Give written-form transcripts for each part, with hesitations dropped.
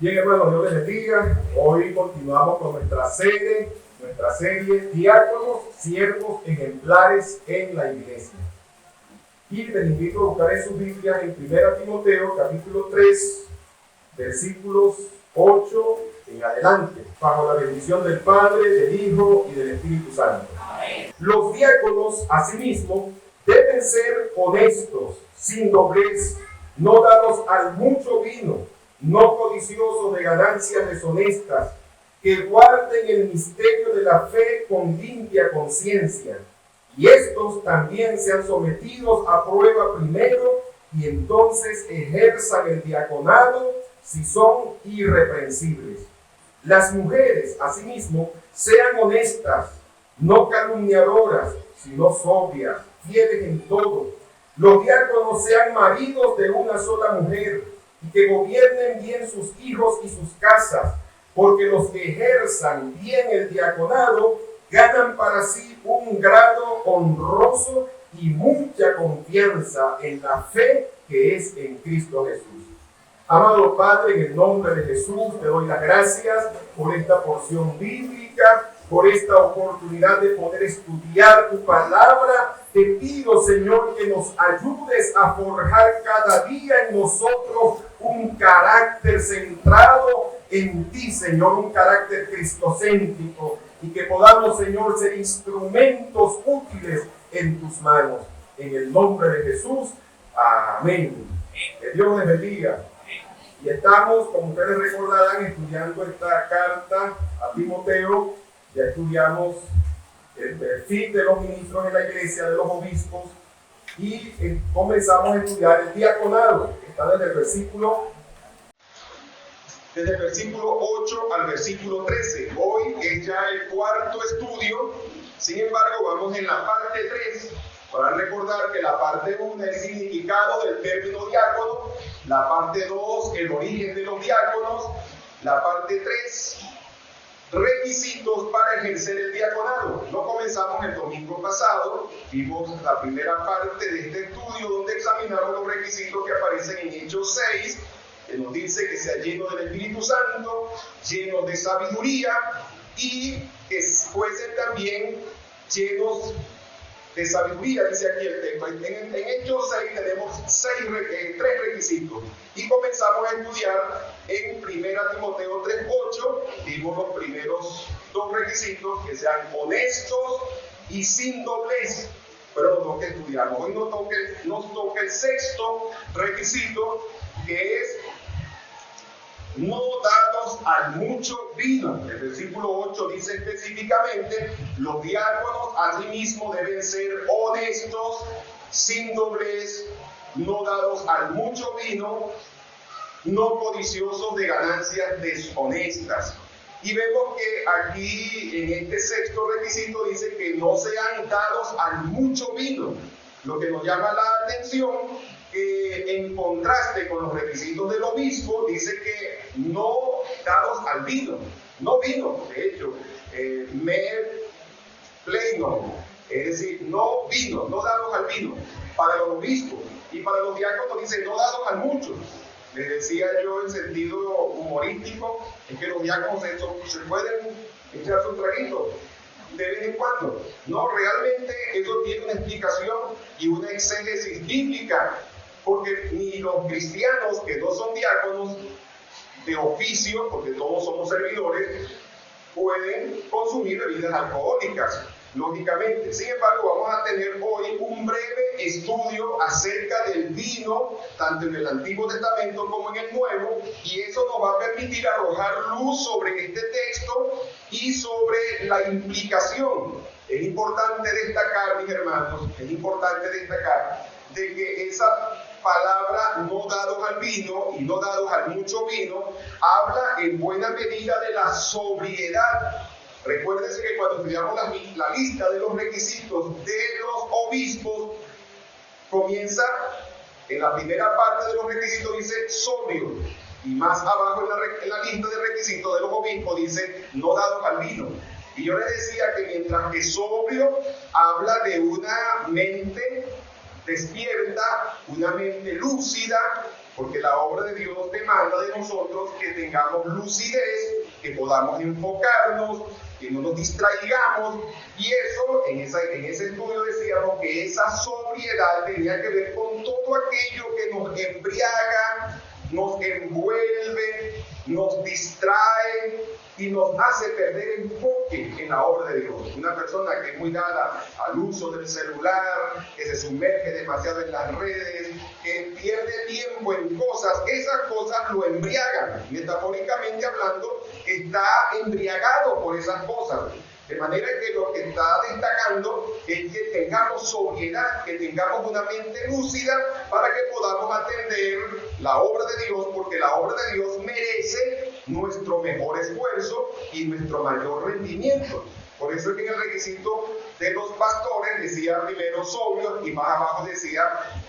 Bien, hermanos, Dios les bendiga. Hoy continuamos con nuestra serie, Diáconos, Siervos Ejemplares en la Iglesia. Y les invito a buscar en sus Biblias en 1 Timoteo, capítulo 3, versículos 8 en adelante, bajo la bendición del Padre, del Hijo y del Espíritu Santo. Amén. Los diáconos, asimismo, deben ser honestos, sin doblez, no dados al mucho vino, no codiciosos de ganancias deshonestas, que guarden el misterio de la fe con limpia conciencia. Y estos también sean sometidos a prueba primero, y entonces ejerzan el diaconado si son irreprensibles. Las mujeres, asimismo, sean honestas, no calumniadoras, sino sobrias, fieles en todo. Los diáconos sean maridos de una sola mujer, y que gobiernen bien sus hijos y sus casas, porque los que ejerzan bien el diaconado ganan para sí un grado honroso y mucha confianza en la fe que es en Cristo Jesús. Amado Padre, en el nombre de Jesús te doy las gracias por esta porción bíblica, por esta oportunidad de poder estudiar tu palabra. Te pido, Señor, que nos ayudes a forjar cada día en nosotros un carácter centrado en ti, Señor, un carácter cristocéntrico, y que podamos, Señor, ser instrumentos útiles en tus manos. En el nombre de Jesús, amén. Que Dios les bendiga. Y estamos, como ustedes recordarán, estudiando esta carta a Timoteo. Ya estudiamos el perfil de los ministros de la iglesia, de los obispos, y comenzamos a estudiar el diaconado. Está desde el versículo 8 al versículo 13. Hoy es ya el cuarto estudio. Sin embargo, vamos en la parte 3 para recordar que la parte 1 es el significado del término diácono, la parte 2 el origen de los diáconos, la parte 3 requisitos para ejercer el diaconado. No comenzamos el domingo pasado, vimos la primera parte de este estudio donde examinamos los requisitos que aparecen en Hechos 6, que nos dice que sea lleno del Espíritu Santo, lleno de sabiduría, y que fuesen también llenos de sabiduría, dice aquí el texto. En Hechos 6 tenemos 3 requisitos, y comenzamos a estudiar en 1 Timoteo 3:8. Vimos los primeros 2 requisitos, que sean honestos y sin doblez, pero los 2 que estudiamos. Hoy nos toca el 6º requisito, que es no dados al mucho vino. El versículo 8 dice específicamente: los diáconos asimismo deben ser honestos, sin doblez, no dados al mucho vino, no codiciosos de ganancias deshonestas. Y vemos que aquí en este 6º requisito dice que no sean dados al mucho vino. Lo que nos llama la atención, en contraste con los requisitos del obispo, dice que no dados al vino, no vino, de hecho, pleino, es decir, no vino, no dados al vino para los obispos, y para los diáconos dice no dados al mucho. Les decía yo en sentido humorístico, es que los diáconos se pueden echar su traguito de vez en cuando. No, realmente eso tiene una explicación y una exégesis bíblica, porque ni los cristianos que no son diáconos de oficio, porque todos somos servidores, pueden consumir bebidas alcohólicas, lógicamente. Sin embargo, vamos a tener hoy un breve estudio acerca del vino, tanto en el Antiguo Testamento como en el Nuevo, y eso nos va a permitir arrojar luz sobre este texto y sobre la implicación. Es importante destacar, mis hermanos, de que esa palabra no dados al vino y no dados al mucho vino habla en buena medida de la sobriedad. Recuérdense que cuando estudiamos la lista de los requisitos de los obispos, comienza en la primera parte de los requisitos, dice sobrio, y más abajo en la lista de requisitos de los obispos dice no dados al vino. Y yo les decía que mientras que sobrio habla de una mente despierta, una mente lúcida, porque la obra de Dios demanda de nosotros que tengamos lucidez, que podamos enfocarnos, que no nos distraigamos, y eso, en ese estudio decíamos que esa sobriedad tenía que ver con todo aquello que nos embriaga, nos envuelve, nos distrae y nos hace perder enfoque en la obra de Dios. Una persona que es muy dada al uso del celular, que se sumerge demasiado en las redes, que pierde tiempo en cosas, esas cosas lo embriagan. Metafóricamente hablando, está embriagado por esas cosas. De manera que lo que está destacando es que tengamos sobriedad, que tengamos una mente lúcida para que podamos atender la obra de Dios, porque la obra de Dios merece nuestro mejor esfuerzo y nuestro mayor rendimiento. Por eso es que en el requisito de los pastores decía primero sobrios y más abajo decía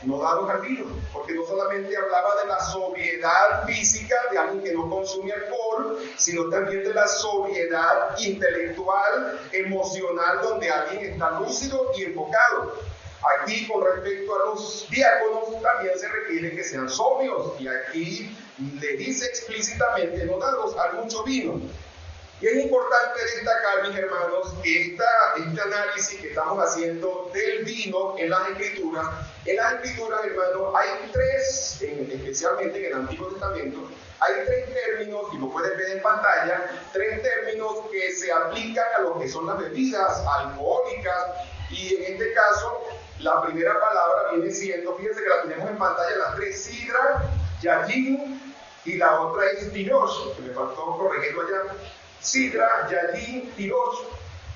no dados al vino, porque no solamente hablaba de la sobriedad física de alguien que no consume alcohol, sino también de la sobriedad intelectual, emocional, donde alguien está lúcido y enfocado. Aquí, con respecto a los diáconos, también se requiere que sean sobrios, y aquí le dice explícitamente no dados al mucho vino. Y es importante destacar, mis hermanos, que este análisis que estamos haciendo del vino en las Escrituras, hermanos, hay tres, especialmente en el Antiguo Testamento, hay tres términos, y lo pueden ver en pantalla, tres términos que se aplican a lo que son las bebidas alcohólicas, y en este caso, la primera palabra viene siendo, fíjense que la tenemos en pantalla, las tres: sidra, yayin, y la otra es tirosh, que me faltó corregirlo allá. Sidra, yayin, tirosh.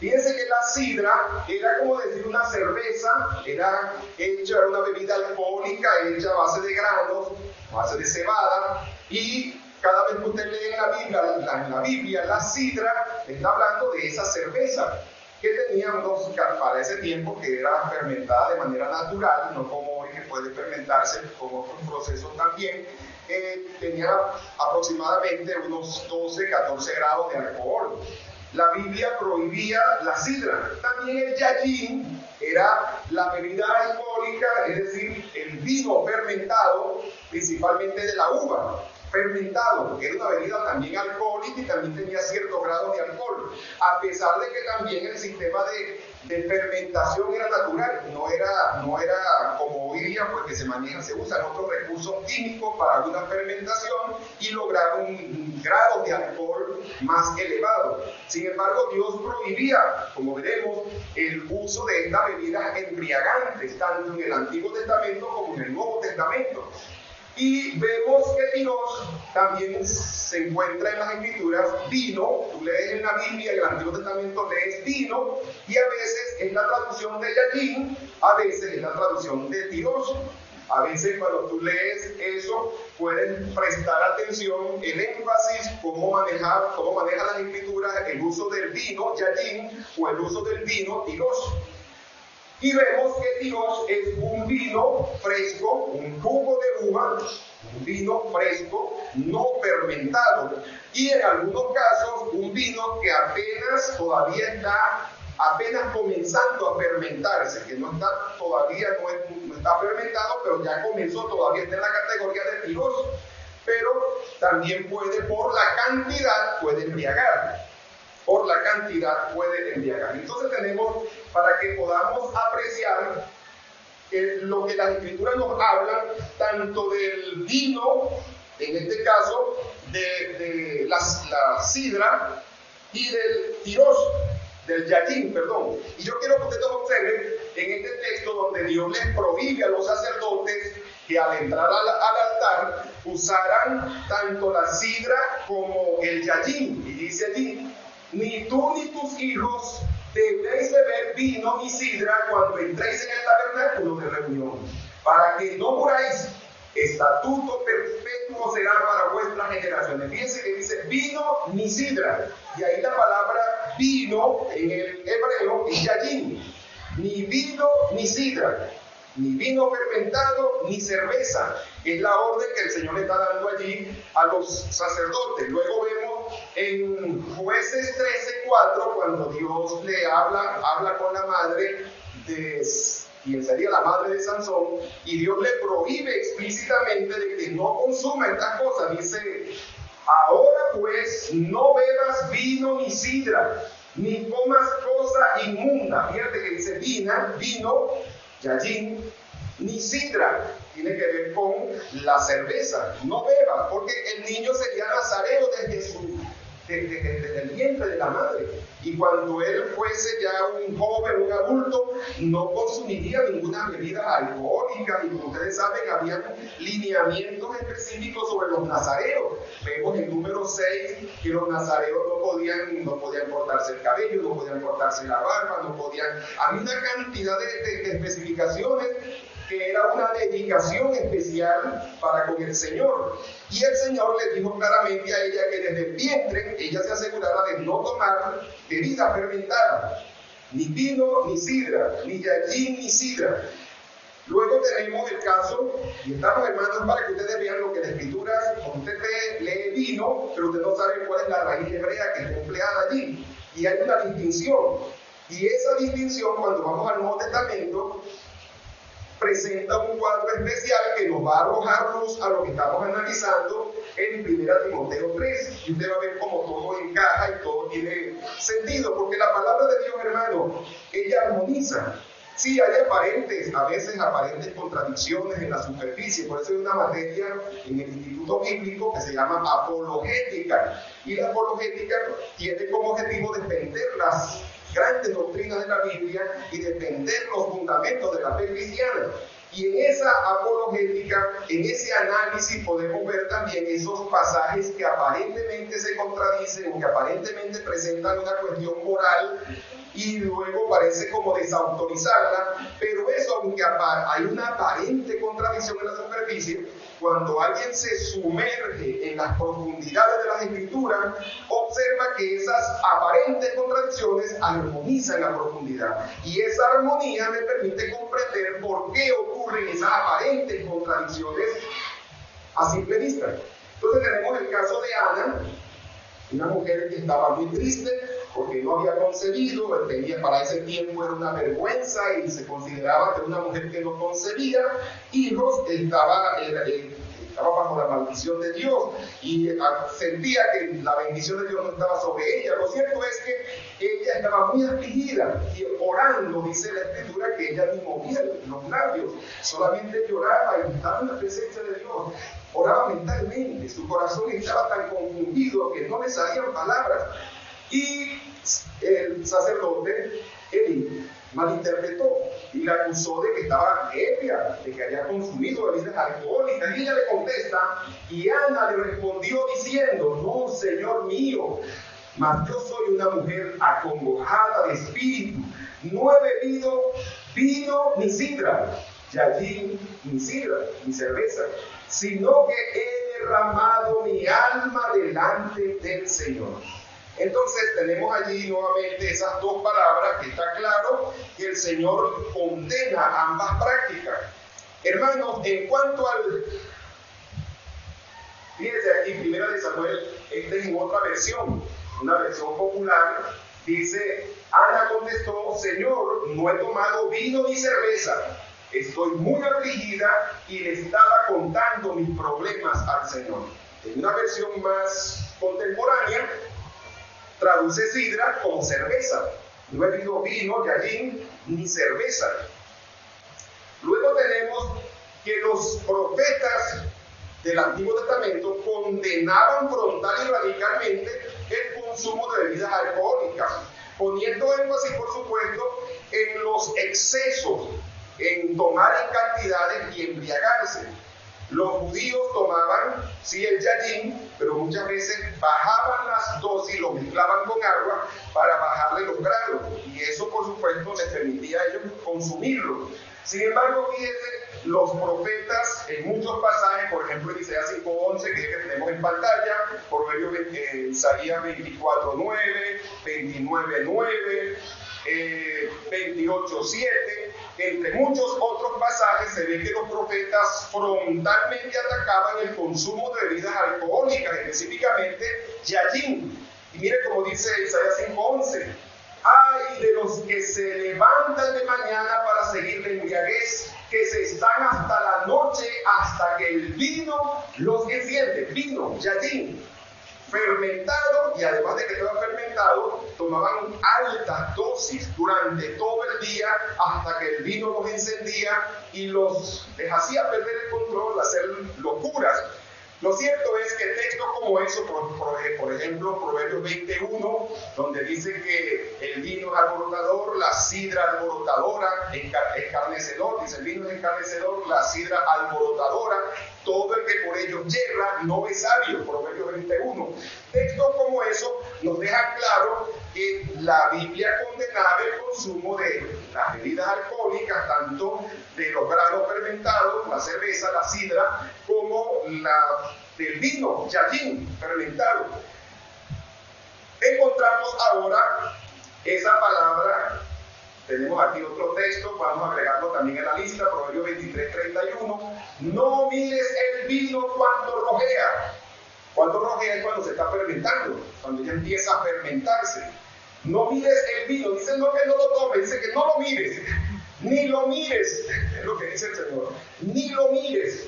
Fíjense que la sidra era como decir una cerveza, era una bebida alcohólica hecha a base de granos, a base de cebada, y cada vez que usted lee en la Biblia, la sidra está hablando de esa cerveza que teníamos para ese tiempo, que era fermentada de manera natural, no como hoy que puede fermentarse con otros procesos también. Tenía aproximadamente unos 12-14 grados de alcohol. La Biblia prohibía la sidra. También el yayin era la bebida alcohólica, es decir, el vino fermentado, principalmente de la uva. Fermentado, que era una bebida también alcohólica y también tenía ciertos grados de alcohol, a pesar de que también el sistema de fermentación era natural, no era como hoy día, porque se usan otros recursos químicos para alguna fermentación y lograr un grado de alcohol más elevado. Sin embargo, Dios prohibía, como veremos, el uso de estas bebidas embriagantes, tanto en el Antiguo Testamento como en el Nuevo Testamento. Y vemos que tirosh también se encuentra en las Escrituras, vino. Tú lees en la Biblia, en el Antiguo Testamento lees vino, y a veces es la traducción de yayin, a veces es la traducción de tirosh. A veces cuando tú lees eso, puedes prestar atención, el énfasis, cómo maneja las Escrituras el uso del vino, yayin, o el uso del vino, tirosh. Y vemos que tirosh es un vino fresco, un jugo de uva, un vino fresco, no fermentado. Y en algunos casos, un vino que apenas comenzando a fermentarse, que no está fermentado, pero ya comenzó, todavía está en la categoría de tirosh. Pero también por la cantidad, puede embriagar. Por la cantidad puede embriagar. Entonces tenemos, para que podamos apreciar lo que las Escrituras nos hablan, tanto del vino, en este caso, de la sidra, y del tirosh, del yayin, perdón. Y yo quiero que ustedes observen en este texto donde Dios les prohíbe a los sacerdotes que al entrar al altar usaran tanto la sidra como el yayin. Y dice allí: ni tú ni tus hijos debéis beber vino ni sidra cuando entréis en el tabernáculo de reunión, para que no muráis. Estatuto perpetuo será para vuestras generaciones. Fíjense que dice vino ni sidra, y ahí la palabra vino en el hebreo es yayin. Ni vino ni sidra, ni vino fermentado ni cerveza. Es la orden que el Señor le está dando allí a los sacerdotes. Luego vemos en Jueces 13:4, cuando Dios le habla con la madre de quien sería la madre de Sansón, y Dios le prohíbe explícitamente de que no consuma estas cosas. Dice: ahora pues no bebas vino ni sidra, ni comas cosa inmunda. Fíjate que dice vino, yayin, ni sidra. Tiene que ver con la cerveza. No bebas, porque el niño sería nazareo desde el vientre de la madre. Y cuando él fuese ya un joven, un adulto, no consumiría ninguna bebida alcohólica. Y como ustedes saben, había lineamientos específicos sobre los nazareos. Vemos en número 6 que los nazareos no podían cortarse el cabello, no podían cortarse la barba, no podían... Había una cantidad de especificaciones, que era una dedicación especial para con el Señor. Y el Señor le dijo claramente a ella que desde el vientre ella se asegurara de no tomar bebida fermentada, ni vino ni sidra, ni yayin ni sidra. Luego tenemos el caso, y estamos, hermanos, para que ustedes vean lo que la Escritura, cuando usted lee vino, pero usted no sabe cuál es la raíz hebrea que está empleada allí. Y hay una distinción. Y esa distinción, cuando vamos al Nuevo Testamento, presenta un cuadro especial que nos va a arrojar luz a lo que estamos analizando en 1 Timoteo 3. Y usted va a ver cómo todo encaja y todo tiene sentido, porque la palabra de Dios, hermano, ella armoniza. Sí, hay a veces aparentes contradicciones en la superficie. Por eso hay una materia en el Instituto Bíblico que se llama apologética. Y la apologética tiene como objetivo defender las grandes doctrinas de la Biblia y defender los fundamentos de la fe cristiana. Y en esa apologética, en ese análisis, podemos ver también esos pasajes que aparentemente se contradicen, que aparentemente presentan una cuestión moral y luego parece como desautorizarla, pero eso, aunque hay una aparente contradicción en la superficie, cuando alguien se sumerge en las profundidades de las Escrituras, observa que esas aparentes contradicciones armonizan la profundidad. Y esa armonía me permite comprender por qué ocurren esas aparentes contradicciones a simple vista. Entonces tenemos el caso de Ana, una mujer que estaba muy triste porque no había concebido. Para ese tiempo era una vergüenza y se consideraba que una mujer que no concebía hijos estaba bajo la maldición de Dios y sentía que la bendición de Dios no estaba sobre ella. Lo cierto es que ella estaba muy afligida y orando, dice la Escritura, que ella ni movía los labios, solamente lloraba y estaba en la presencia de Dios. Oraba mentalmente, su corazón estaba tan confundido que no le salían palabras. Y el sacerdote, Elí, malinterpretó y la acusó de que estaba ebria, de que había consumido bebidas alcohólicas. Y ella le contesta, y Ana le respondió diciendo: no, Señor mío, mas yo soy una mujer acongojada de espíritu, no he bebido vino ni sidra, yayin ni sidra, ni cerveza, sino que he derramado mi alma delante del Señor. Entonces tenemos allí nuevamente esas dos palabras que está claro que el Señor condena ambas prácticas. Hermanos, en cuanto al... Fíjense aquí, 1 de Samuel, esta es en otra versión, una versión popular, dice: Ana contestó: Señor, no he tomado vino ni cerveza, estoy muy afligida y le estaba contando mis problemas al Señor. En una versión más contemporánea, traduce sidra como cerveza. No he bebido vino, yayin, ni cerveza. Luego tenemos que los profetas del Antiguo Testamento condenaban frontal y radicalmente el consumo de bebidas alcohólicas, poniendo énfasis, por supuesto, en los excesos, en tomar en cantidades y embriagarse. Los judíos tomaban, sí, el yayin, pero muchas veces bajaban las dosis, lo mezclaban con agua para bajarle los grados, y eso, por supuesto, les permitía a ellos consumirlo. Sin embargo, fíjense, los profetas en muchos pasajes, por ejemplo en Isaías 5:11, que es el que tenemos en pantalla, Proverbios, Isaías 24:9, 29:9, 28:7, entre muchos otros pasajes se ve que los profetas frontalmente atacaban el consumo de bebidas alcohólicas, específicamente yayin. Y mire como dice Isaías 5:11: Ay de los que se levantan de mañana para seguir la embriaguez, que se están hasta la noche, hasta que el vino los enciende. Vino, yajin, fermentado, y además de que estaba fermentado, tomaban altas dosis durante todo el día hasta que el vino los encendía y les hacía perder el control, hacer locuras. Lo cierto es que textos como eso, por ejemplo, Proverbios 21, donde dice que el vino es alborotador, la sidra alborotadora, escarnecedor, dice el vino es escarnecedor, la sidra alborotadora, todo el que por ellos yerra no es sabio, Proverbios 21. Textos como eso nos dejan claro que la Biblia condenaba el consumo de las bebidas alcohólicas, tanto de los granos fermentados, la cerveza, la sidra, como del vino, yajin, fermentado. Encontramos ahora esa palabra, tenemos aquí otro texto, vamos a agregarlo también en la lista, Proverbios 23:31. No mires el vino cuando rojea. Cuando rojea es cuando se está fermentando, cuando ya empieza a fermentarse. No mires el vino, dice no que no lo tomes, dice que no lo mires, ni lo mires, es lo que dice el Señor, ni lo mires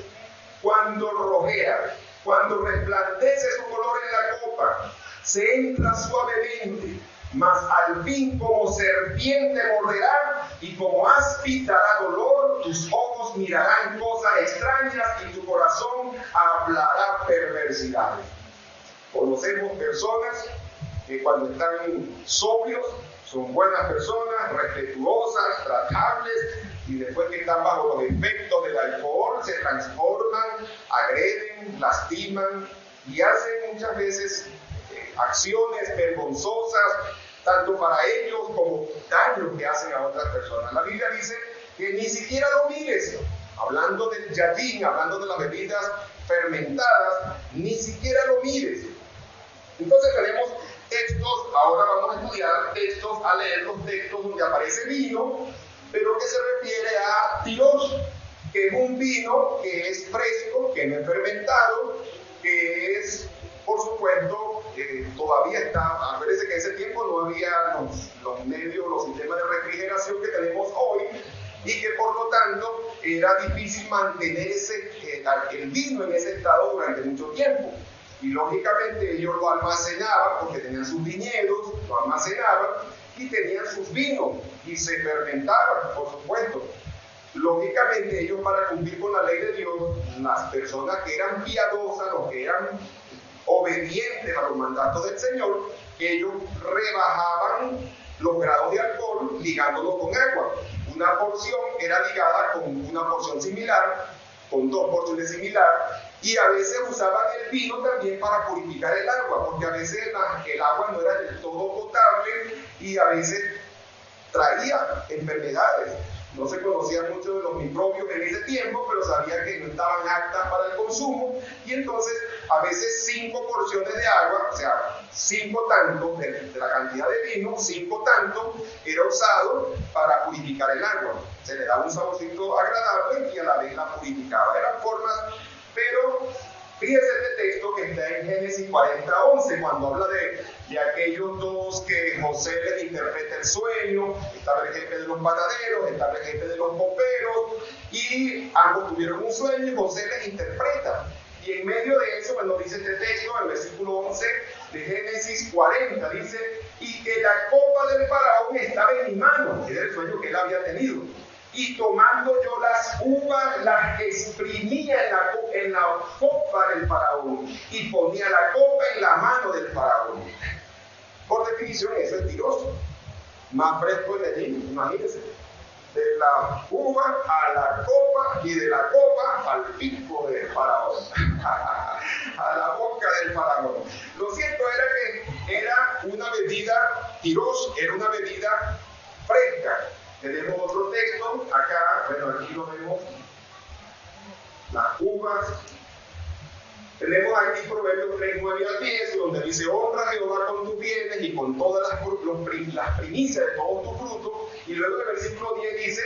cuando rojea, cuando resplandece su color en la copa, se entra suavemente, mas al fin como serpiente morderá y como áspid dará dolor, tus ojos mirarán cosas extrañas y tu corazón hablará perversidades. Conocemos personas que cuando están sobrios son buenas personas, respetuosas, tratables, y después que están bajo los efectos del alcohol se transforman, agreden, lastiman y hacen muchas veces acciones vergonzosas, tanto para ellos como daños que hacen a otras personas. La Biblia dice que ni siquiera lo mires, hablando del yajin, hablando de las bebidas fermentadas, ni siquiera lo mires. Entonces tenemos textos, ahora vamos a estudiar textos, a leer los textos donde aparece vino, pero que se refiere a tiros, que es un vino que es fresco, que no es fermentado, que es, por supuesto, todavía está, acuérdense que en ese tiempo no había los medios, los sistemas de refrigeración que tenemos hoy, y que por lo tanto era difícil mantener el vino en ese estado durante mucho tiempo. Y lógicamente ellos lo almacenaban porque tenían sus viñedos, lo almacenaban y tenían sus vinos y se fermentaban, por supuesto. Lógicamente ellos, para cumplir con la ley de Dios, las personas que eran piadosas, los que eran obedientes a los mandatos del Señor, ellos rebajaban los grados de alcohol ligándolo con agua. Una porción era ligada con una porción similar, con dos porciones similares, y a veces usaban el vino también para purificar el agua, porque a veces el agua no era del todo potable y a veces traía enfermedades. No se conocían mucho de los microbios en ese tiempo, pero sabían que no estaban aptas para el consumo, y entonces a veces 5 porciones de agua, o sea, 5 tantos de la cantidad de vino, 5 tantos era usado para purificar el agua. Se le daba un saborcito agradable y a la vez la purificaba. Eran formas, pero fíjense este texto que está en Génesis 40:11, cuando habla de aquellos dos que José les interpreta el sueño. Estaba el jefe de los panaderos, estaba el jefe de los coperos, y ambos tuvieron un sueño y José les interpreta. Y en medio de eso, cuando dice este texto, en el versículo 11 de Génesis 40, dice, y que la copa del faraón estaba en mi mano, que era el sueño que él había tenido. Y tomando yo las uvas, las exprimía en la copa del faraón y ponía la copa en la mano del faraón. Por definición, eso es tiroso. Más fresco el de allí, imagínense. De la uva a la copa y de la copa al pico del faraón. A la boca del faraón. Lo cierto era que era una bebida tirosa, era una bebida fresca. Tenemos otro texto, acá, bueno, aquí lo vemos, las uvas. Tenemos aquí Proverbios 3:9-10, donde dice, honra a Jehová con tus bienes y con todas las primicias de todo tu fruto. Y luego en el versículo 10 dice,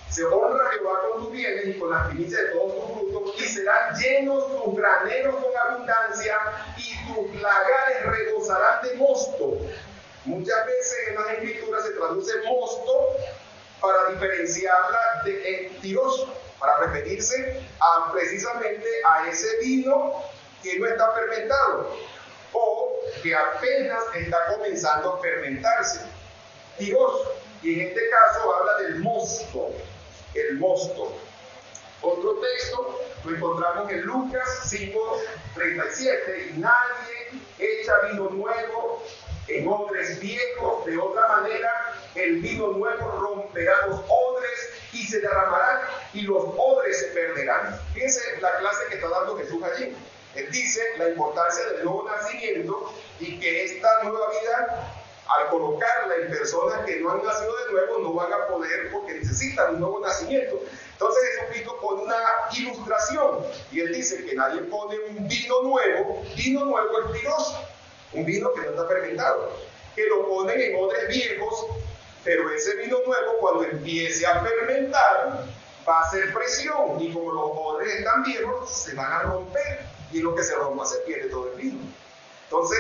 se honra a Jehová con tus bienes y con las primicias de todos tus frutos, y serán llenos tus graneros con abundancia, y tus lagares rebosarán de mosto. Muchas veces en las escrituras se traduce mosto para diferenciarla de tiros, para referirse precisamente a ese vino que no está fermentado o que apenas está comenzando a fermentarse. Tiros, y en este caso habla del mosto, el mosto. Otro texto lo encontramos en Lucas 5:37, y nadie echa vino nuevo en odres viejos, de otra manera el vino nuevo romperá los odres y se derramarán y los odres se perderán. Fíjense la clase que está dando Jesús allí. Él dice la importancia del nuevo nacimiento y que esta nueva vida, al colocarla en personas que no han nacido de nuevo, no van a poder porque necesitan un nuevo nacimiento. Entonces Jesucristo pone una ilustración y él dice que nadie pone un vino nuevo es tiroso, un vino que no está fermentado, que lo ponen en odres viejos, pero ese vino nuevo cuando empiece a fermentar va a hacer presión y como los odres están viejos se van a romper y lo que se rompa se pierde todo el vino. Entonces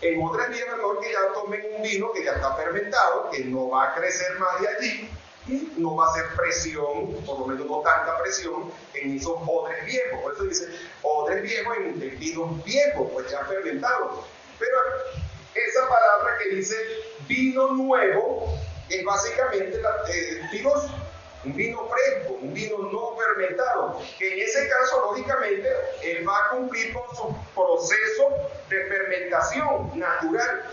en odres viejos es mejor que ya tomen un vino que ya está fermentado, que no va a crecer más de allí y no va a hacer presión, por lo menos no tanta presión en esos odres viejos. Por eso dice odres viejos en vinos viejos, pues ya fermentados. Pero esa palabra que dice vino nuevo es básicamente tiroso, un vino fresco, un vino no fermentado, que en ese caso lógicamente él va a cumplir con su proceso de fermentación natural.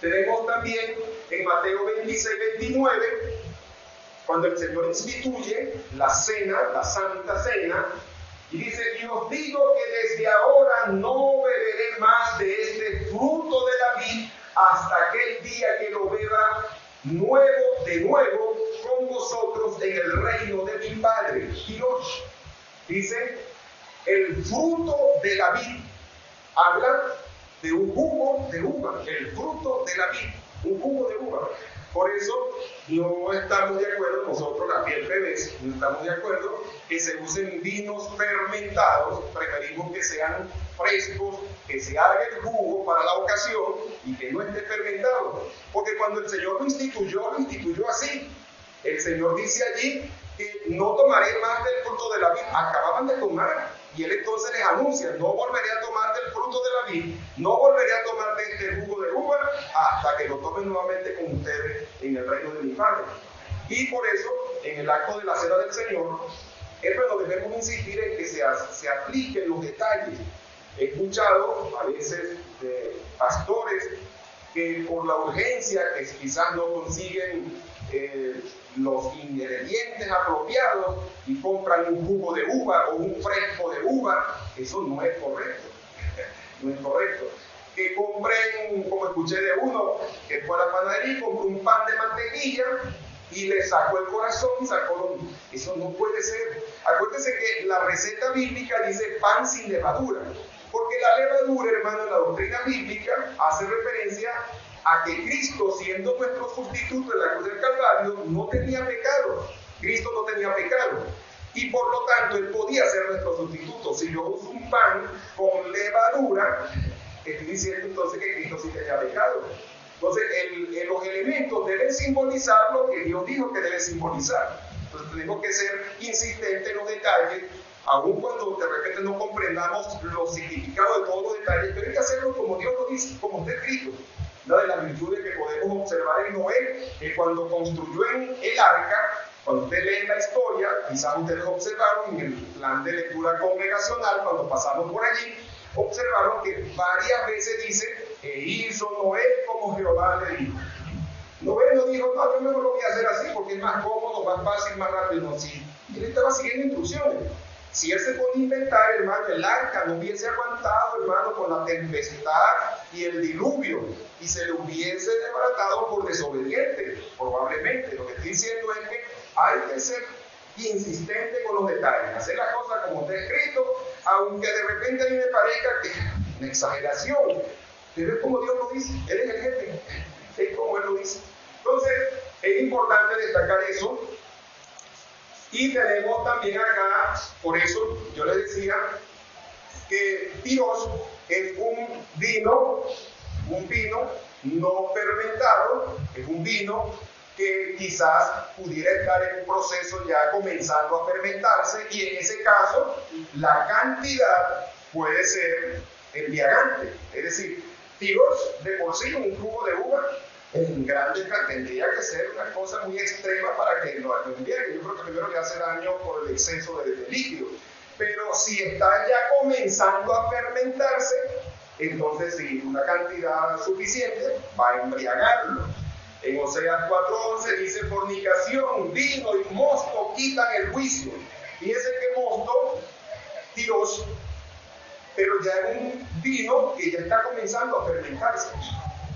Tenemos también en Mateo 26:29, cuando el Señor instituye la cena, la Santa Cena, y dice, y os digo que desde ahora no beberé más de este fruto de la vid hasta aquel día que lo beba de nuevo con vosotros en el reino de mi Padre. Dios dice, el fruto de la vid, habla de un jugo de uva, el fruto de la vid, un jugo de uva. Por eso no estamos de acuerdo, nosotros la Fiel Bebés, no estamos de acuerdo que se usen vinos fermentados, preferimos que sean frescos, que se haga el jugo para la ocasión y que no esté fermentado. Porque cuando el Señor lo instituyó así. El Señor dice allí que no tomaré más del fruto de la vid. Acababan de tomar y Él entonces les anuncia, no volveré a tomar del fruto de la vid, no volveré a tomar de este jugo de uva hasta que lo tomen nuevamente con ustedes en el reino de mi Padre. Y por eso, en el acto de la cena del Señor, es lo que debemos insistir en que se apliquen los detalles. He escuchado a veces de pastores que por la urgencia, que quizás no consiguen los ingredientes apropiados y compran un jugo de uva o un fresco de uva. Eso no es correcto. No es correcto. Que compren, como escuché de uno, que fue a la panadería y compró un pan de mantequilla y le sacó el corazón, eso no puede ser. Acuérdense que la receta bíblica dice pan sin levadura, porque la levadura, hermano, en la doctrina bíblica hace referencia a que Cristo, siendo nuestro sustituto en la cruz del Calvario, no tenía pecado. Cristo no tenía pecado. Y por lo tanto, Él podía ser nuestro sustituto. Si yo uso un pan con levadura, estoy diciendo entonces que Cristo sí tenía pecado. Entonces, los elementos deben simbolizar lo que Dios dijo que debe simbolizar. Entonces, tenemos que ser insistentes en los detalles, aun cuando de repente no comprendamos los significados de todos los detalles, pero hay que hacerlo como Dios lo dice, como está escrito. Una de las virtudes que podemos observar en Noé, que cuando construyó el arca, cuando ustedes leen la historia, quizás ustedes observaron en el plan de lectura congregacional, cuando pasamos por allí, observaron que varias veces dice, e hizo Noé como Jehová le dijo. Noé no dijo, no, yo mejor lo voy a hacer así porque es más cómodo, más fácil, más rápido. No, sí. Él estaba siguiendo instrucciones. Si él se pone a inventar, hermano, el arca no hubiese aguantado, hermano, con la tempestad y el diluvio, y se le hubiese desbaratado por desobediente, probablemente. Lo que estoy diciendo es que hay que ser insistente con los detalles, hacer las cosas como está escrito, aunque de repente a mí me parezca que es una exageración, pero es como Dios lo dice, Él es el jefe, es como Él lo dice. Entonces, es importante destacar eso. Y tenemos también acá, por eso yo les decía que Dios es un vino no fermentado, es un vino que quizás pudiera estar en un proceso ya comenzando a fermentarse, y en ese caso la cantidad puede ser embriagante. Es decir, tiros de por sí, un jugo de uva en grandes tendría que ser una cosa muy extrema para que lo embriague. Yo creo que primero le hace daño por el exceso de líquido. Pero si está ya comenzando a fermentarse, entonces sí, una cantidad suficiente va a embriagarlo. En Oseas 4:11 dice: fornicación, vino y mosto quitan el juicio. Fíjense que mosto, tiros, pero ya es un vino que ya está comenzando a fermentarse.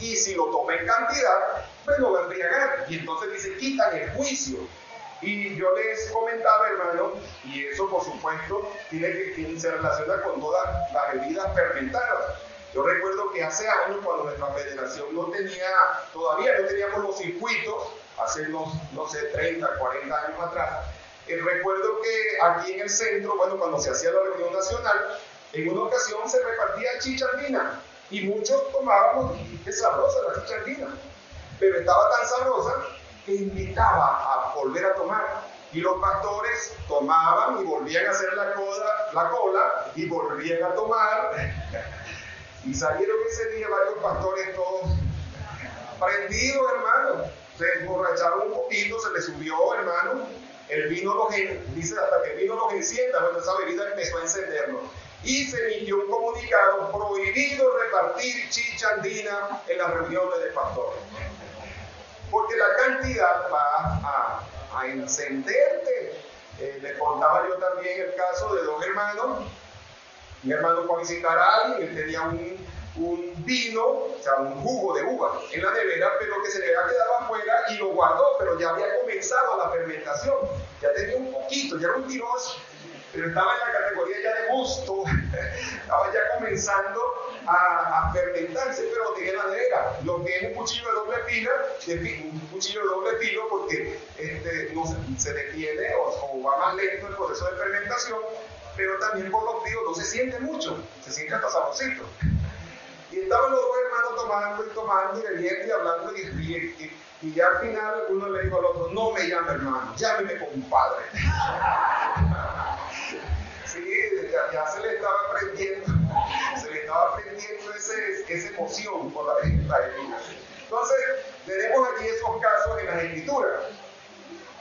Y si lo toma en cantidad, pues lo va a embriagar. Y entonces dice: quitan el juicio. Y yo les comentaba, hermano, y eso por supuesto se relaciona con todas las bebidas fermentadas. Yo recuerdo que hace años, cuando nuestra federación todavía no teníamos los circuitos, hace unos, no sé, 30, 40 años atrás, recuerdo que aquí en el centro, bueno, cuando se hacía la reunión nacional, en una ocasión se repartía chicha andina, y muchos tomábamos, y qué sabrosa la chicha andina, pero estaba tan sabrosa que invitaba a volver a tomar. Y los pastores tomaban y volvían a hacer la cola y volvían a tomar. Y salieron ese día varios pastores todos prendidos, hermano. Se emborracharon un poquito, se les subió, hermano. El vino dice hasta que el vino los encienda. Bueno, esa bebida empezó a encenderlo. Y se emitió un comunicado: prohibido repartir chicha andina en las reuniones de pastores. Porque la cantidad va a encenderte. Les contaba yo también el caso de dos hermanos. Mi hermano fue a visitar a alguien, él tenía un vino, o sea, un jugo de uva en la nevera, pero que se le había quedado afuera y lo guardó, pero ya había comenzado la fermentación. Ya tenía un poquito, ya era un tiroso, pero estaba en la categoría ya de mosto, estaba ya comenzando a fermentarse, pero lo tenía en la nevera. Lo que es un cuchillo de doble filo, porque no se detiene o va más lento el proceso de fermentación, pero también por los fríos no se siente mucho, se siente hasta saborcito. Y estaban los dos hermanos tomando y bebiendo y hablando, y ya al final uno le dijo al otro: no me llame hermano, llámeme compadre. Sí, ya se le estaba aprendiendo esa emoción por la bebida. Entonces, tenemos aquí esos casos en las Escrituras.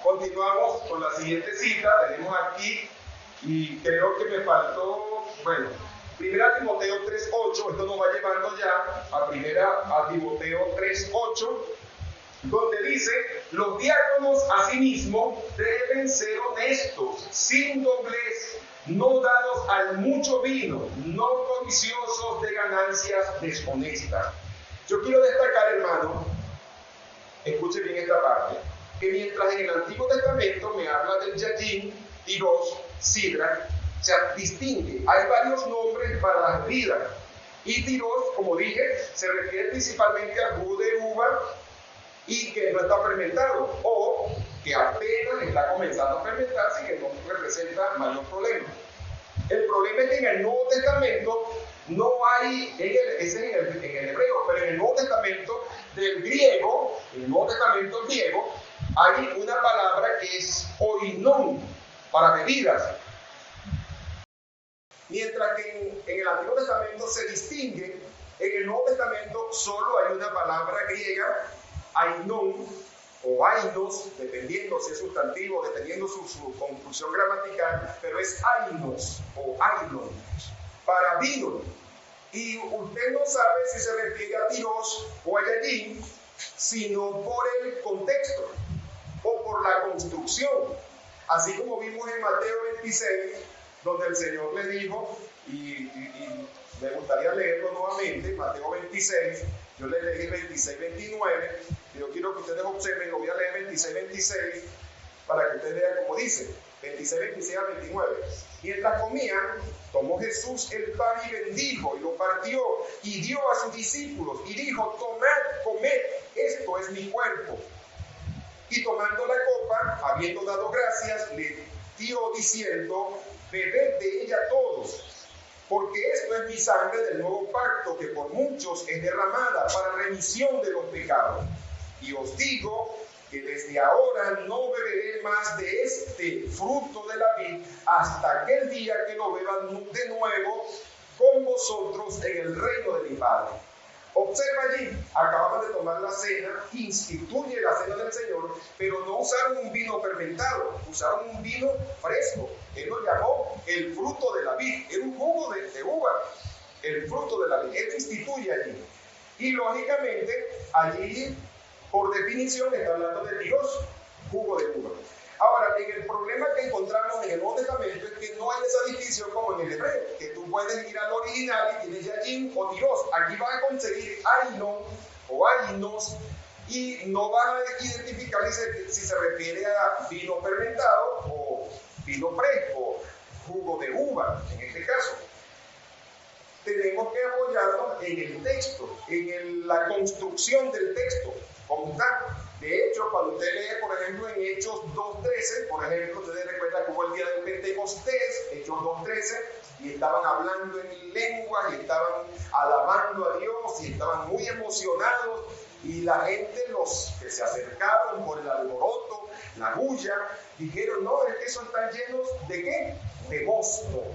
Continuamos con la siguiente cita, tenemos aquí, y creo que me faltó, bueno, 1 Timoteo 3:8, esto nos va llevando ya a Timoteo 3:8, donde dice: los diáconos asimismo deben ser honestos, sin doblez, no dados al mucho vino, no codiciosos de ganancias deshonestas. Yo quiero destacar, hermano, escuche bien esta parte, que mientras en el Antiguo Testamento me habla del Yajin, Tiros, Sidra, o sea, distingue, hay varios nombres para las bebidas. Y Tiros, como dije, se refiere principalmente al jugo de uva y que no está fermentado, o que apenas está comenzando a fermentarse y que no representa mayor problema. El problema es que en el Nuevo Testamento no hay, ese es en el hebreo, pero en el Nuevo Testamento del griego, hay una palabra que es oinon, para bebidas. Mientras que en el Antiguo Testamento se distingue, en el Nuevo Testamento solo hay una palabra griega, ainon o ainos, dependiendo si es sustantivo, dependiendo su construcción gramatical, pero es ainos o ainon, para vino. Y usted no sabe si se refiere a tiros o a yajin, sino por el contexto o por la construcción. Así como vimos en Mateo 26, donde el Señor le dijo, y me gustaría leerlo nuevamente, Mateo 26, yo le leí 26-29, yo quiero que ustedes observen, lo voy a leer 26-26, para que ustedes vean cómo dice, 26-26 a 29. Mientras comían, tomó Jesús el pan y bendijo, y lo partió, y dio a sus discípulos, y dijo: tomad, comed, esto es mi cuerpo. Y tomando la copa, habiendo dado gracias, le dio diciendo: bebed de ella todos, porque esto es mi sangre del nuevo pacto, que por muchos es derramada para remisión de los pecados. Y os digo que desde ahora no beberé más de este fruto de la vid hasta aquel día que lo beban de nuevo con vosotros en el reino de mi Padre. Observa allí, acababan de tomar la cena, instituye la cena del Señor, pero no usaron un vino fermentado, usaron un vino fresco. Él lo llamó el fruto de la vid, era un jugo de uva, el fruto de la vid. Él instituye allí. Y lógicamente, allí, por definición, está hablando de Dios, jugo de uva. Ahora, el problema que encontramos en el Nuevo Testamento es que no hay esa división como en el hebreo, que tú puedes ir al original y tienes Yajin o Dios. Aquí vas a conseguir Ainon o Ainos y no vas a identificar si se refiere a vino fermentado o vino fresco, jugo de uva, en este caso. Tenemos que apoyarnos en el texto, en la construcción del texto, como está. De hecho, cuando usted lee, por ejemplo, en Hechos 2.13, por ejemplo, ustedes recuerdan que hubo el día del Pentecostés, Hechos 2.13, y estaban hablando en lengua, y estaban alabando a Dios, y estaban muy emocionados, y la gente, los que se acercaron por el alboroto, la bulla, dijeron, no, es que esos están llenos ¿de qué? De mosto,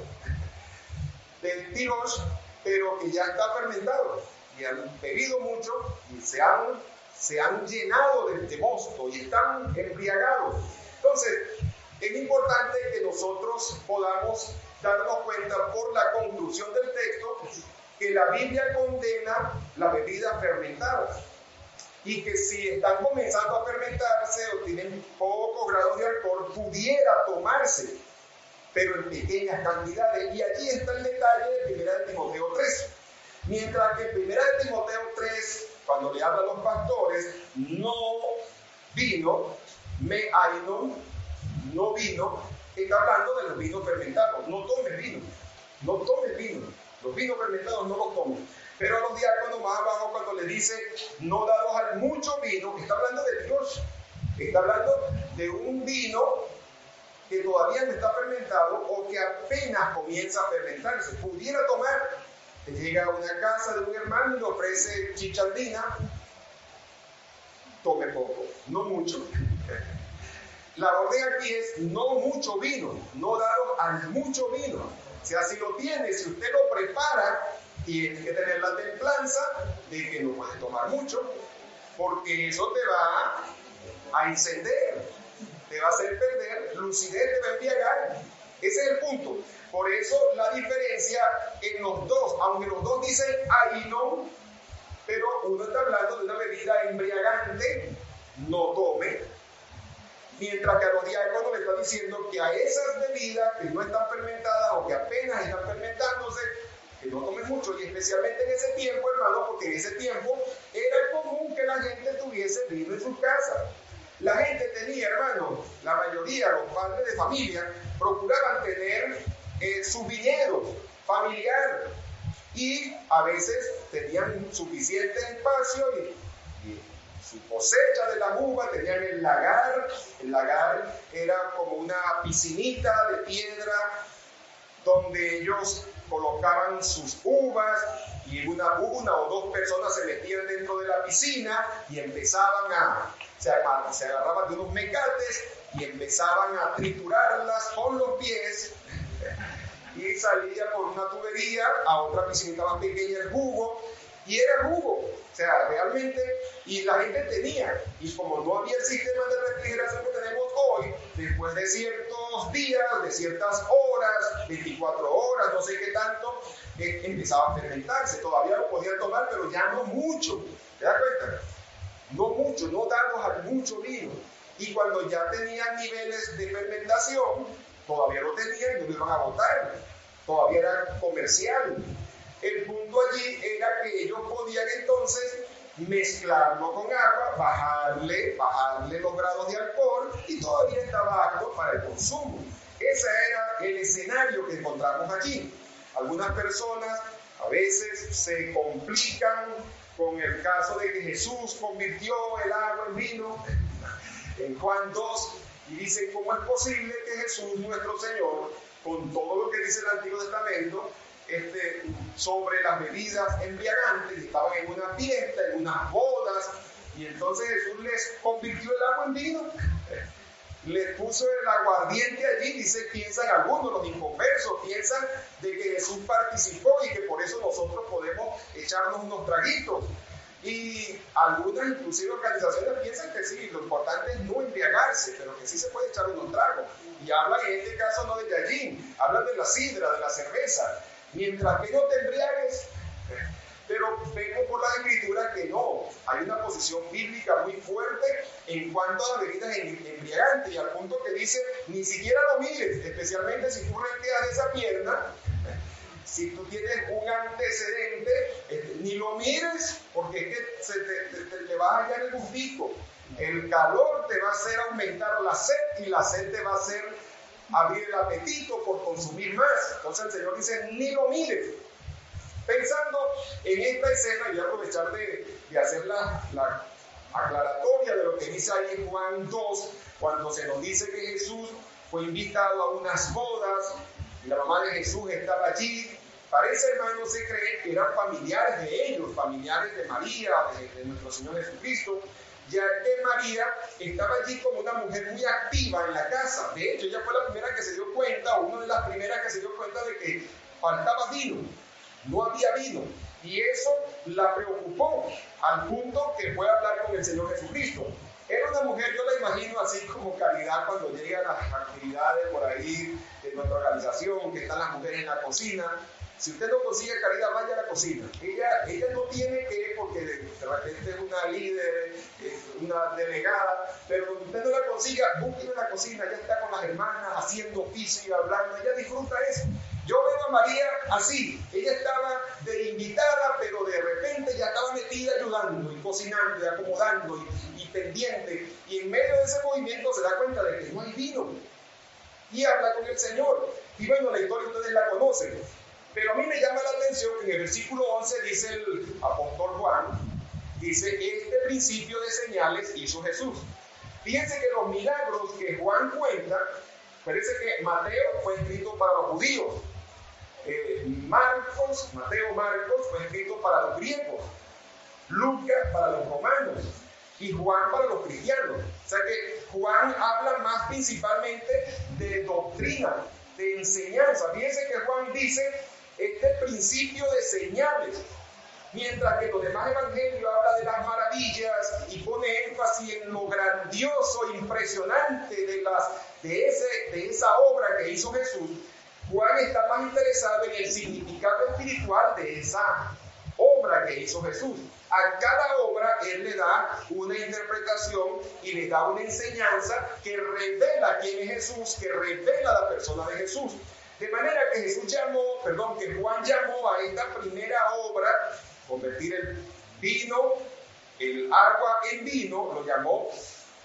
del tiros, pero que ya está fermentado, y han bebido mucho, y se han llenado de mosto y están embriagados. Entonces, es importante que nosotros podamos darnos cuenta por la conclusión del texto que la Biblia condena las bebidas fermentadas y que si están comenzando a fermentarse o tienen pocos grados de alcohol, pudiera tomarse, pero en pequeñas cantidades. Y allí está el detalle de 1 Timoteo 3. Mientras que en 1 Timoteo 3, cuando le habla a los pastores, no vino, no vino, está hablando de los vinos fermentados. No tomes vino, los vinos fermentados no los tomen. Pero a los diáconos más abajo, cuando le dice no daros al mucho vino, está hablando de Dios, está hablando de un vino que todavía no está fermentado o que apenas comienza a fermentarse. Pudiera tomar. Llega a una casa de un hermano y le ofrece chichandina, tome poco, no mucho. La orden aquí es no mucho vino, no daros al mucho vino. O sea, si lo tiene, si usted lo prepara, tiene que tener la templanza de que no puedes tomar mucho, porque eso te va a encender, te va a hacer perder lucidez, te va a embriagar. Ese es el punto. Por eso la diferencia en los dos, aunque los dos dicen ainon, pero uno está hablando de una bebida embriagante, no tome, mientras que a los diáconos le está diciendo que a esas bebidas que no están fermentadas o que apenas están fermentándose, que no tomen mucho, y especialmente en ese tiempo, hermano, porque en ese tiempo era común que la gente tuviese vino en sus casas. La gente tenía, hermano, la mayoría, los padres de familia, procuraban tener su viñedo familiar y a veces tenían suficiente espacio y su cosecha de la uva, tenían el lagar era como una piscinita de piedra donde ellos colocaban sus uvas y una o dos personas se metían dentro de la piscina y empezaban se agarraban de unos mecates y empezaban a triturarlas con los pies y salía por una tubería a otra piscinita más pequeña el jugo, y era jugo, o sea, realmente, y la gente tenía, y como no había el sistema de refrigeración que tenemos hoy, después de ciertos días, de ciertas horas, 24 horas, no sé qué tanto, empezaba a fermentarse. Todavía lo podían tomar, pero ya no mucho, ¿te das cuenta? No mucho, no darnos al mucho vino. Y cuando ya tenían niveles de fermentación, todavía lo tenían y no lo iban a botar, todavía era comercial. El punto allí era que ellos podían entonces mezclarlo con agua, bajarle los grados de alcohol y todavía estaba apto para el consumo. Ese era el escenario que encontramos aquí. Algunas personas a veces se complican con el caso de que Jesús convirtió el agua en vino en Juan 2 y dicen, ¿cómo es posible que Jesús, nuestro Señor, con todo lo que dice el Antiguo Testamento, sobre las bebidas embriagantes, estaban en una fiesta, en unas bodas, y entonces Jesús les convirtió el agua en vino. Les puso el aguardiente allí, piensan algunos, los inconversos, piensan de que Jesús participó y que por eso nosotros podemos echarnos unos traguitos. Y algunas, inclusive organizaciones, piensan que sí, lo importante es no embriagarse, pero que sí se puede echar unos tragos. Y hablan en este caso no de gallín, hablan de la sidra, de la cerveza. Mientras que no te embriagues, pero vemos por las escrituras que no, hay una posición bíblica muy fuerte en cuanto a las bebidas embriagantes, y al punto que dice, ni siquiera lo mires, especialmente si tú renqueas de esa pierna, si tú tienes un antecedente, ni lo mires, porque es que te va a hallar el gustico. El calor te va a hacer aumentar la sed, y la sed te va a hacer abrir el apetito por consumir más. Entonces el Señor dice, ni lo mires. Pensando en esta escena, y voy a aprovechar de hacer la aclaratoria de lo que dice ahí en Juan 2, cuando se nos dice que Jesús fue invitado a unas bodas, y la mamá de Jesús estaba allí. Parece, hermano, se cree que eran familiares de ellos, familiares de María, de nuestro Señor Jesucristo, ya que María estaba allí como una mujer muy activa en la casa. De hecho, ella fue la primera que se dio cuenta, o una de las primeras que se dio cuenta de que faltaba vino. No había vino, y eso la preocupó al punto que fue a hablar con el Señor Jesucristo. Era una mujer, yo la imagino así como Caridad cuando llegan las actividades por ahí de nuestra organización, que están las mujeres en la cocina. Si usted no consigue Caridad, vaya a la cocina. Ella no tiene que, porque de repente es una líder, una delegada, pero cuando usted no la consiga, búsquela en la cocina. Ella está con las hermanas haciendo oficio y hablando, ella disfruta eso. Yo veo a María así, ella estaba de invitada, pero de repente ya estaba metida ayudando y cocinando y acomodando y pendiente, y en medio de ese movimiento se da cuenta de que no hay vino, y habla con el Señor. Y bueno, la historia ustedes la conocen, pero a mí me llama la atención que en el versículo 11 dice el apóstol Juan, dice, este principio de señales hizo Jesús. Fíjense que los milagros que Juan cuenta, parece que Mateo fue escrito para los judíos, Mateo Marcos fue escrito para los griegos, Lucas para los romanos y Juan para los cristianos. O sea que Juan habla más principalmente de doctrina, de enseñanza. Fíjense que Juan dice este principio de señales, mientras que los demás evangelios habla de las maravillas y pone énfasis en lo grandioso, impresionante de esa obra que hizo Jesús. Juan está más interesado en el significado espiritual de esa obra que hizo Jesús. A cada obra él le da una interpretación y le da una enseñanza que revela quién es Jesús, que revela la persona de Jesús. De manera que Juan llamó a esta primera obra, convertir el agua en vino, lo llamó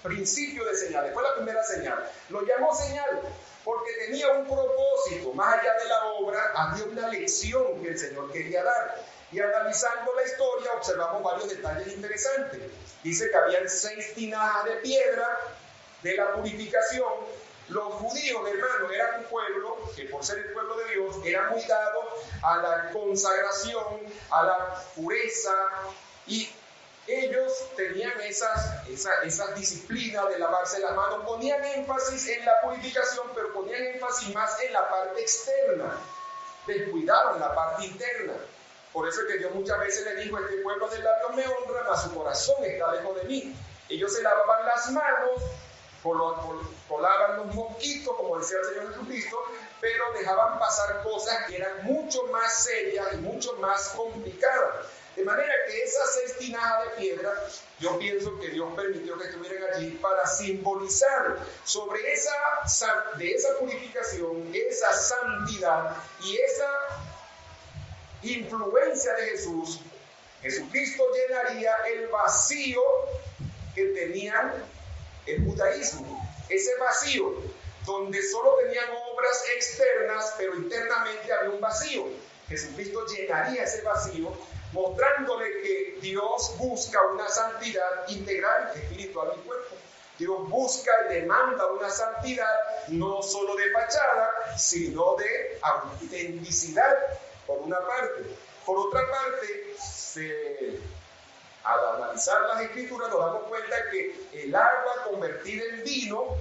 principio de señales. Fue la primera señal. Lo llamó señal porque tenía un propósito. Más allá de la obra, había una lección que el Señor quería dar. Y analizando la historia, observamos varios detalles interesantes. Dice que habían 6 tinajas de piedra de la purificación. Los judíos, hermanos, eran un pueblo que, por ser el pueblo de Dios, era muy dado a la consagración, a la pureza, y ellos tenían esas disciplinas de lavarse las manos. Ponían énfasis en la purificación, pero ponían énfasis más en la parte externa. Descuidaban la parte interna. Por eso es que Dios muchas veces le dijo: este pueblo de labios me honra, mas su corazón está lejos de mí. Ellos se lavaban las manos, colaban los mosquitos, como decía el Señor Jesucristo, pero dejaban pasar cosas que eran mucho más serias y mucho más complicadas. De manera que esas 6 tinajas de piedra, yo pienso que Dios permitió que estuvieran allí para simbolizar sobre esa purificación, esa santidad y esa influencia de Jesús. Jesucristo llenaría el vacío que tenían el judaísmo, ese vacío donde solo tenían obras externas, pero internamente había un vacío. Jesucristo llenaría ese vacío, mostrándole que Dios busca una santidad integral, espiritual y cuerpo. Dios busca y demanda una santidad no solo de fachada, sino de autenticidad. por una parte. Por otra parte, al analizar las escrituras nos damos cuenta que el agua convertida en vino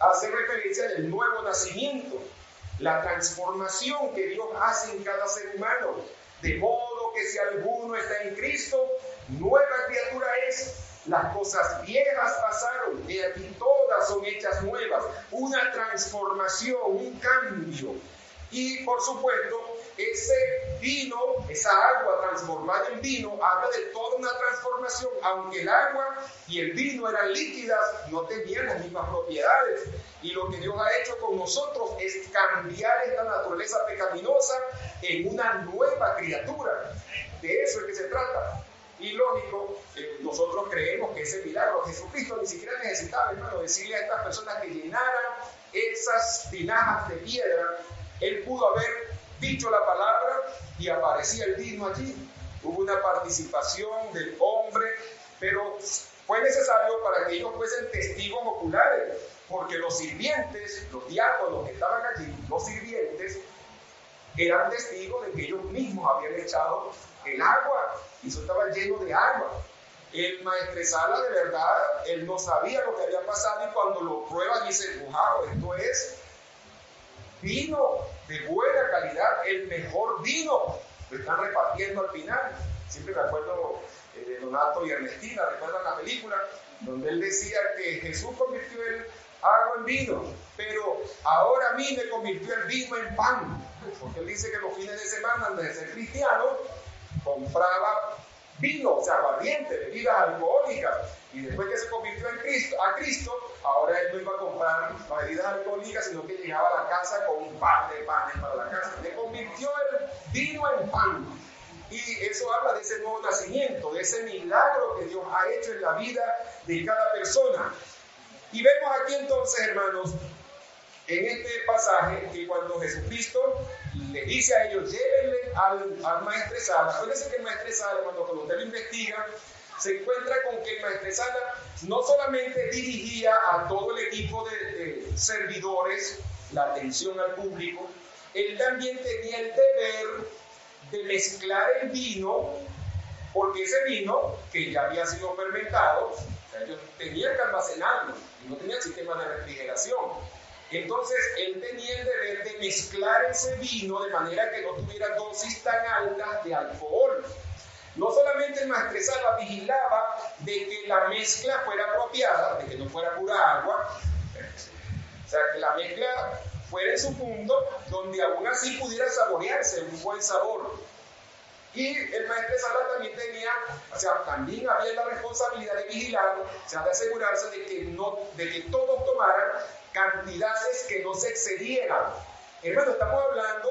hace referencia al nuevo nacimiento, la transformación que Dios hace en cada ser humano, de modo que si alguno está en Cristo, nueva criatura es. Las cosas viejas pasaron, y aquí todas son hechas nuevas, una transformación, un cambio. Y por supuesto, ese vino, esa agua transformada en vino, habla de toda una transformación. Aunque el agua y el vino eran líquidas, no tenían las mismas propiedades. Y lo que Dios ha hecho con nosotros es cambiar esta naturaleza pecaminosa en una nueva criatura. De eso es que se trata. Y lógico, nosotros creemos que ese milagro, Jesucristo ni siquiera necesitaba, hermano, decirle a estas personas que llenaran esas tinajas de piedra. Él pudo haber dicho la palabra y aparecía el vino allí. Hubo una participación del hombre, pero fue necesario para que ellos fuesen testigos oculares, porque los sirvientes, los diáconos que estaban allí, los sirvientes, eran testigos de que ellos mismos habían echado el agua, y eso estaba lleno de agua. El maestresala, de verdad, él no sabía lo que había pasado, y cuando lo prueba dice, wow, esto es vino de buena calidad, el mejor vino. Lo están repartiendo al final. Siempre me acuerdo de Donato y Ernestina, recuerdan la película, donde él decía que Jesús convirtió el agua en vino, pero ahora a mí me convirtió el vino en pan. Porque él dice que los fines de semana, antes de ser cristiano, compraba vino, o sea, aguardiente, bebidas alcohólicas, y después que se convirtió a Cristo, ahora él no iba a comprar bebidas alcohólicas, sino que llegaba a la casa con un par de panes para la casa. Le convirtió el vino en pan. Y eso habla de ese nuevo nacimiento, de ese milagro que Dios ha hecho en la vida de cada persona. Y vemos aquí entonces, hermanos, en este pasaje, que cuando Jesucristo le dice a ellos, llévenle al maestresala. Acuérdense que el maestresala, cuando usted lo investiga, se encuentra con que el maestresala no solamente dirigía a todo el equipo de servidores, la atención al público, él también tenía el deber de mezclar el vino, porque ese vino, que ya había sido fermentado, o sea, ellos tenían que almacenarlo, y no tenían sistema de refrigeración. Entonces, él tenía el deber de mezclar ese vino de manera que no tuviera dosis tan altas de alcohol. No solamente el maestresala vigilaba de que la mezcla fuera apropiada, de que no fuera pura agua, o sea, que la mezcla fuera en su punto donde aún así pudiera saborearse un buen sabor. Y el maestresala también tenía, o sea, también había la responsabilidad de vigilar, o sea, de asegurarse de que todos tomaran cantidades que no se excedieran. Hermano, estamos hablando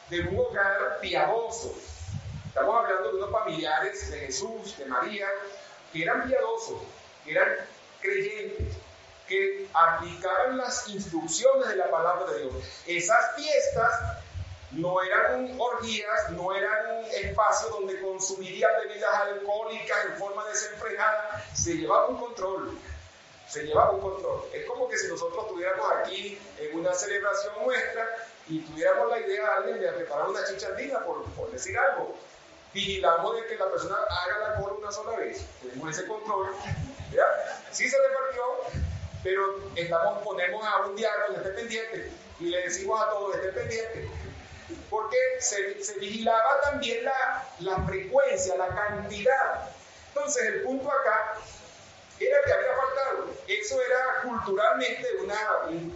de un hogar piadoso. Estamos hablando de unos familiares de Jesús, de María, que eran piadosos, que eran creyentes, que aplicaban las instrucciones de la palabra de Dios. Esas fiestas no eran orgías, no eran espacios donde consumirían bebidas alcohólicas en forma desenfrenada. Se llevaba un control. Es como que si nosotros estuviéramos aquí en una celebración nuestra y tuviéramos la idea de alguien de preparar una chicha andina, por decir algo. Vigilamos de que la persona haga la cola una sola vez. Tenemos ese control. ¿Ya? Sí se repartió, pero ponemos a un diácono, esté pendiente, y le decimos a todos, esté pendiente. Porque se vigilaba también la frecuencia, la cantidad. Entonces, el punto acá era que había faltado. Eso era culturalmente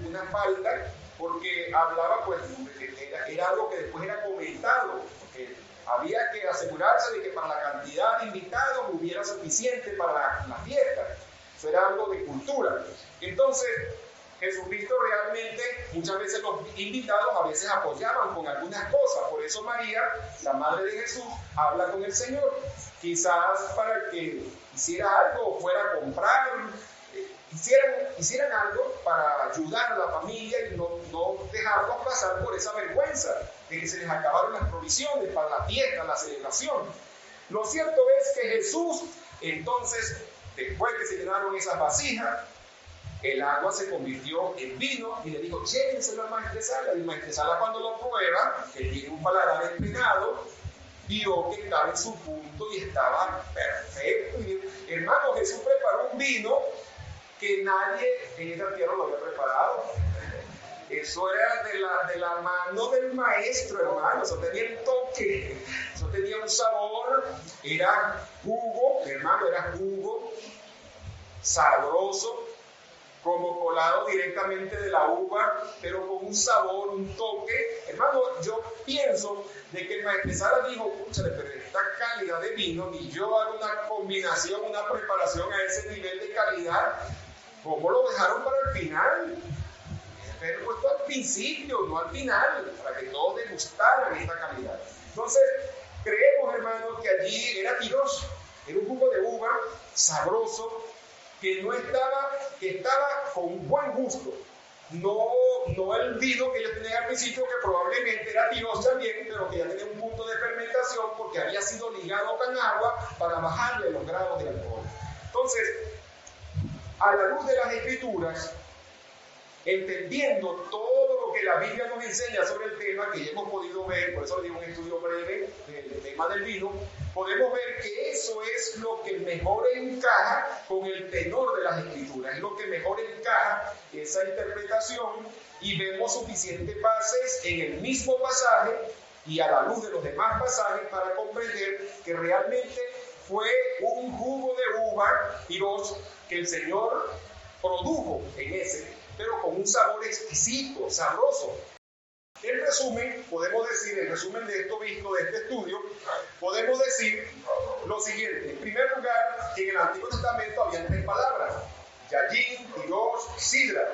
una falta, porque hablaba, pues, era algo que después era comentado, porque había que asegurarse de que para la cantidad de invitados hubiera suficiente para la fiesta. Eso era algo de cultura. Entonces, Jesucristo realmente, muchas veces los invitados a veces apoyaban con algunas cosas. Por eso María, la madre de Jesús, habla con el Señor. Quizás para que hiciera algo, fuera a comprar, hicieran algo para ayudar a la familia y no dejarlos pasar por esa vergüenza de que se les acabaron las provisiones para la fiesta, la celebración. Lo cierto es que Jesús, entonces, después que se llenaron esas vasijas, el agua se convirtió en vino y le dijo, llévenselo al maestresala. Y el maestresala, cuando lo prueba, que tiene un paladar entrenado, vio que estaba en su punto y estaba perfecto. Y hermano, Jesús preparó un vino que nadie en esta tierra lo había preparado. Eso era de la mano del maestro, hermano. Eso tenía el toque, eso tenía un sabor, era jugo, hermano, era jugo sabroso, como colado directamente de la uva, pero con un sabor, un toque. Hermano, yo pienso de que el maestresala dijo, escúchale, pero esta calidad de vino, ni yo hago una combinación, una preparación a ese nivel de calidad, ¿cómo lo dejaron para el final? Pero puesto al principio, no al final, para que todos degustaran esta calidad. Entonces, creemos, hermanos, que allí era tiroso, era un jugo de uva sabroso, que estaba con un buen gusto. No el vino que yo tenía al principio, que probablemente era tiroso también, pero que ya tenía un punto de fermentación porque había sido ligado con agua para bajarle los grados de alcohol. Entonces, a la luz de las Escrituras, entendiendo todo lo que la Biblia nos enseña sobre el tema, que ya hemos podido ver, por eso le digo un estudio breve del tema del vino, podemos ver que eso es lo que mejor encaja con el tenor de las Escrituras, es lo que mejor encaja esa interpretación, y vemos suficientes bases en el mismo pasaje y a la luz de los demás pasajes para comprender que realmente fue un jugo de uva tiroso que el Señor produjo en ese, pero con un sabor exquisito, sabroso. En resumen, podemos decir, en resumen de esto visto, de este estudio, podemos decir lo siguiente. En primer lugar, que en el Antiguo Testamento había 3 palabras: Yajin, Tirosh y Sidra.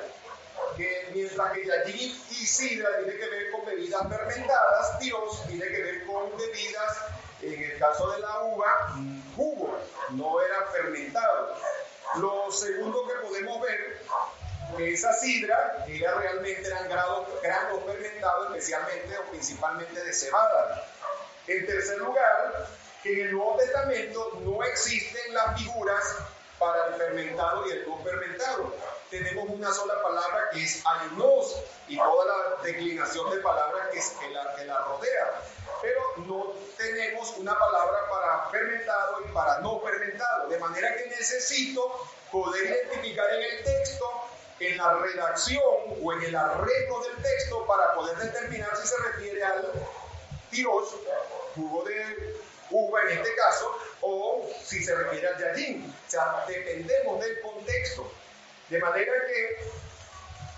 Que mientras que Yajin y Sidra tiene que ver con bebidas fermentadas, Tirosh tiene que ver con bebidas, en el caso de la uva, jugo, no era fermentado. Lo segundo que podemos ver, que esa sidra eran granos fermentados, especialmente o principalmente de cebada. En tercer lugar, que en el Nuevo Testamento no existen las figuras para el fermentado y el no fermentado. Tenemos una sola palabra que es ainos y toda la declinación de palabras que la rodea. Pero no tenemos una palabra para fermentado y para no fermentado. De manera que necesito poder identificar en el texto, en la redacción o en el arreglo del texto, para poder determinar si se refiere al tirosh, jugo de uva en este caso, o si se refiere al yajin. O sea, dependemos del contexto. De manera que,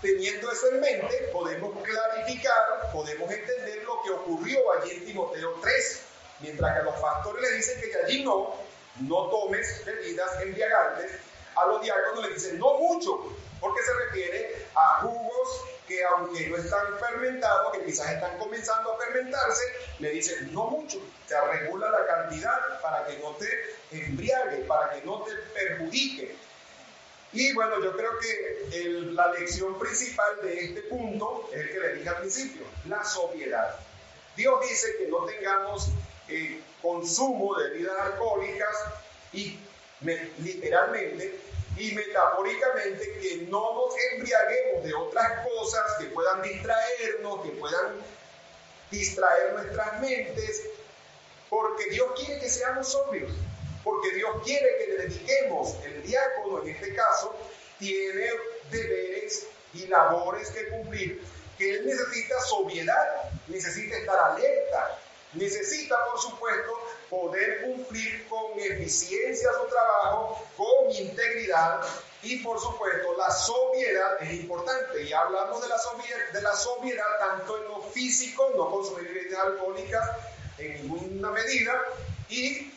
teniendo eso en mente, podemos clarificar, podemos entender lo que ocurrió allí en Timoteo 3. Mientras que a los pastores le dicen que allí no tomes bebidas embriagantes, a los diáconos le dicen no mucho, porque se refiere a jugos que, aunque no están fermentados, que quizás están comenzando a fermentarse, le dicen no mucho. Se regula la cantidad para que no te embriague, para que no te perjudique. Y bueno, yo creo que la lección principal de este punto es el que le dije al principio: la sobriedad. Dios dice que no tengamos consumo de bebidas alcohólicas, y literalmente y metafóricamente que no nos embriaguemos de otras cosas que puedan distraernos, que puedan distraer nuestras mentes, porque Dios quiere que seamos sobrios, porque Dios quiere que le dediquemos. El diácono, en este caso, tiene deberes y labores que cumplir, que él necesita sobriedad, necesita estar alerta, necesita, por supuesto, poder cumplir con eficiencia su trabajo, con integridad, y por supuesto la sobriedad es importante. Y hablamos de la sobriedad tanto en lo físico, no consumir bebidas alcohólicas en ninguna medida, y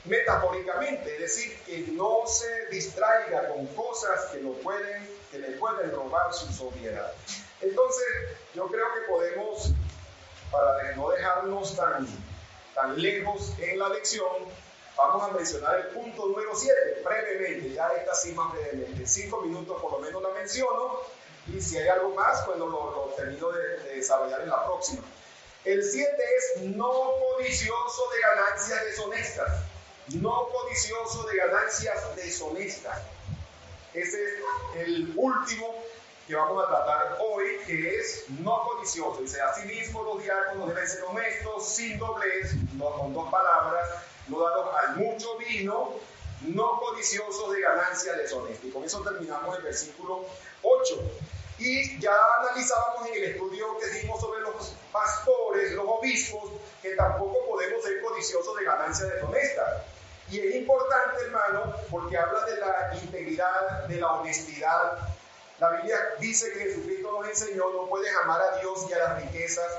metafóricamente, es decir, que no se distraiga con cosas que le pueden robar su sobriedad. Entonces, yo creo que podemos, para no dejarnos tan lejos en la lección, vamos a mencionar el punto número 7, brevemente, ya esta sí más brevemente, 5 minutos por lo menos la menciono, y si hay algo más, pues lo termino de desarrollar en la próxima. El 7 es no codicioso de ganancias deshonestas. No codicioso de ganancias deshonestas. Ese es el último que vamos a tratar hoy, que es no codicioso. Dice, asimismo los diáconos deben ser honestos, sin doblez, no, con dos palabras, no dados al mucho vino, no codiciosos de ganancia deshonesta. Y con eso terminamos el versículo 8. Y ya analizábamos en el estudio que dimos sobre los pastores, los obispos, que tampoco podemos ser codiciosos de ganancia deshonesta. Y es importante, hermano, porque habla de la integridad, de la honestidad. La Biblia dice que Jesucristo nos enseñó, no puedes amar a Dios y a las riquezas.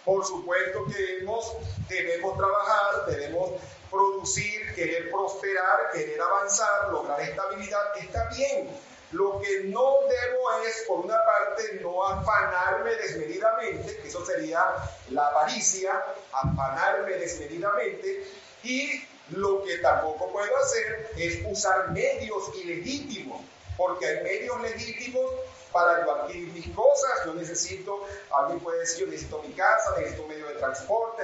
Por supuesto que debemos trabajar, debemos producir, querer prosperar, querer avanzar, lograr estabilidad, está bien. Lo que no debo es, por una parte, no afanarme desmedidamente, que eso sería la avaricia, afanarme desmedidamente, y lo que tampoco puedo hacer es usar medios ilegítimos, porque hay medios legítimos para yo adquirir mis cosas. Yo necesito, alguien puede decir, yo necesito mi casa, necesito un medio de transporte,